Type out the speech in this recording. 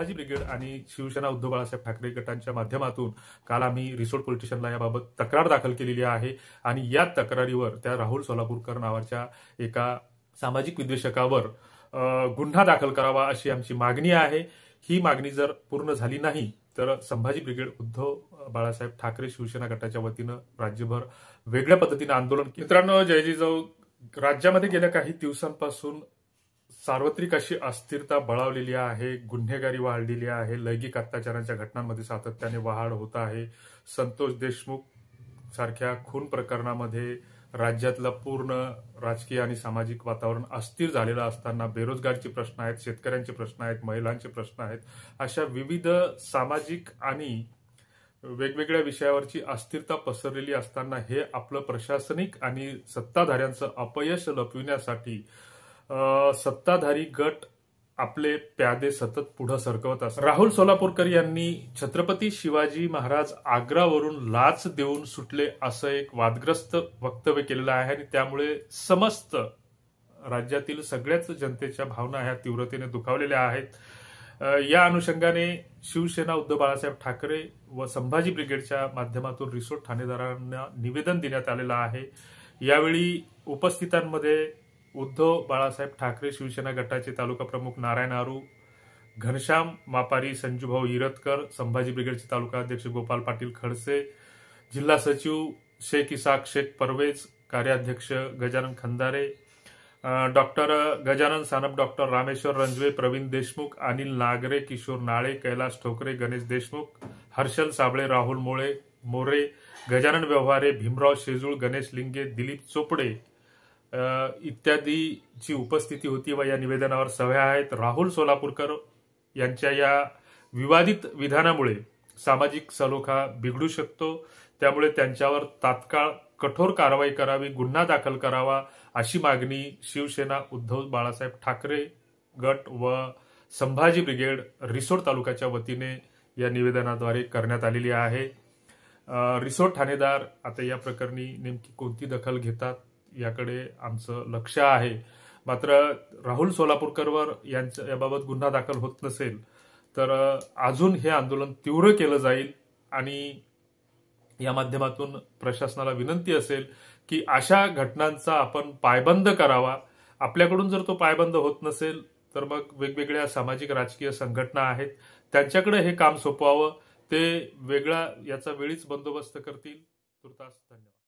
Sambhaji brigade आणि शिवसेना उद्धव बाळासाहेब ठाकरे गटांच्या माध्यमातून काल आम्ही रिसोड पोलीस स्टेशनला याबाबत तक्रार दाखल केलेली आहे आणि या तक्रारीवर त्या राहुल सोलापूरकर नावाच्या एका सामाजिक विद्वेषकावर गुन्हा दाखल करावा अशी आमची मागणी आहे। ही मागणी जर पूर्ण झाली नाही तर संभाजी ब्रिगेड उद्धव बाळासाहेब ठाकरे शिवसेना गटाच्या वतीनं राज्यभर वेगळ्या पद्धतीने आंदोलन। मित्रांनो, जय जिजाऊ। राज्यामध्ये गेल्या काही दिवसांपासून सार्वत्रिक अशी अस्थिरता बळावलेली आहे, गुन्हेगारी वाढलेली आहे, लैंगिक अत्याचारांच्या घटनांमध्ये सातत्याने वाढ होत आहे। संतोष देशमुख सारख्या खून प्रकरणामध्ये राज्यातलं पूर्ण राजकीय आणि सामाजिक वातावरण अस्थिर झालेलं असताना बेरोजगारीचे प्रश्न आहेत, शेतकऱ्यांचे प्रश्न आहेत, महिलांचे प्रश्न आहेत, अशा विविध सामाजिक आणि वेगवेगळ्या विषयावरची अस्थिरता पसरलेली असताना हे आपलं प्रशासनिक आणि सत्ताधाऱ्यांचं अपयश लपविण्यासाठी सत्ताधारी गट आपले प्यादे सतत पुढे सरकवत असतात। राहुल सोलापूरकर यांनी छत्रपती शिवाजी महाराज आग्रावरून लाच देऊन सुटले असं एक वादग्रस्त वक्तव्य केलेलं आहे आणि त्यामुळे समस्त राज्यातील सगळ्याच जनतेच्या भावना ह्या तीव्रतेने दुखावलेल्या आहेत। या अनुषंगाने शिवसेना उद्धव बाळासाहेब ठाकरे व संभाजी ब्रिगेडच्या माध्यमातून रिसोड ठाणेदारांना निवेदन देण्यात आलेलं आहे। यावेळी उपस्थितांमध्ये उद्धव बाळासाहेब ठाकरे शिवसेना गटाचे तालुका प्रमुख नारायण आरू, घनश्याम मापारी, संजूभाऊ हिरतकर, संभाजी ब्रिगेडचे तालुका अध्यक्ष गोपाल पाटील खडसे, जिल्हा सचिव शेख इसाक शेख परवेज, कार्याध्यक्ष गजानन खंदारे, डॉक्टर गजानन सानप, डॉक्टर रामेश्वर रंजवे, प्रवीण देशमुख, अनिल नागरे, किशोर नाळे, कैलास ठोकरे, गणेश देशमुख, हर्षल साबळे, राहुल मोरे, गजानन व्यवहारे, भीमराव शेजूळ, गणेश लिंगे, दिलीप चोपडे इत्यादीची उपस्थिती होती व या निवेदनावर सह्या आहेत। राहुल सोलापूरकर यांच्या या विवादित विधानामुळे सामाजिक सलोखा बिघडू शकतो, त्यामुळे त्यांच्यावर तात्काळ कठोर कारवाई करावी, गुन्हा दाखल करावा अशी मागणी शिवसेना उद्धव बाळासाहेब ठाकरे गट व संभाजी ब्रिगेड रिसोड तालुक्याच्या वतीने या निवेदनाद्वारे करण्यात आलेली आहे। रिसोड ठाणेदार आता या प्रकरणी नेमकी कोणती दखल घेतात याकडे आमचं लक्ष आहे। मात्र राहुल सोलापूरकरवर याबाबत गुन्हा दाखल होत नसेल तर अजून हे आंदोलन तीव्र केलं जाईल आणि या माध्यमातून प्रशासनाला विनंती असेल की अशा घटनांचा आपण पायबंद करावा। आपल्याकडून जर तो पायबंद होत नसेल तर मग वेगवेगळ्या सामाजिक राजकीय संघटना आहेत, त्यांच्याकडे हे काम सोपवावं, ते वेगळा याचा वेळीच बंदोबस्त करतील। तुर्तास धन्यवाद।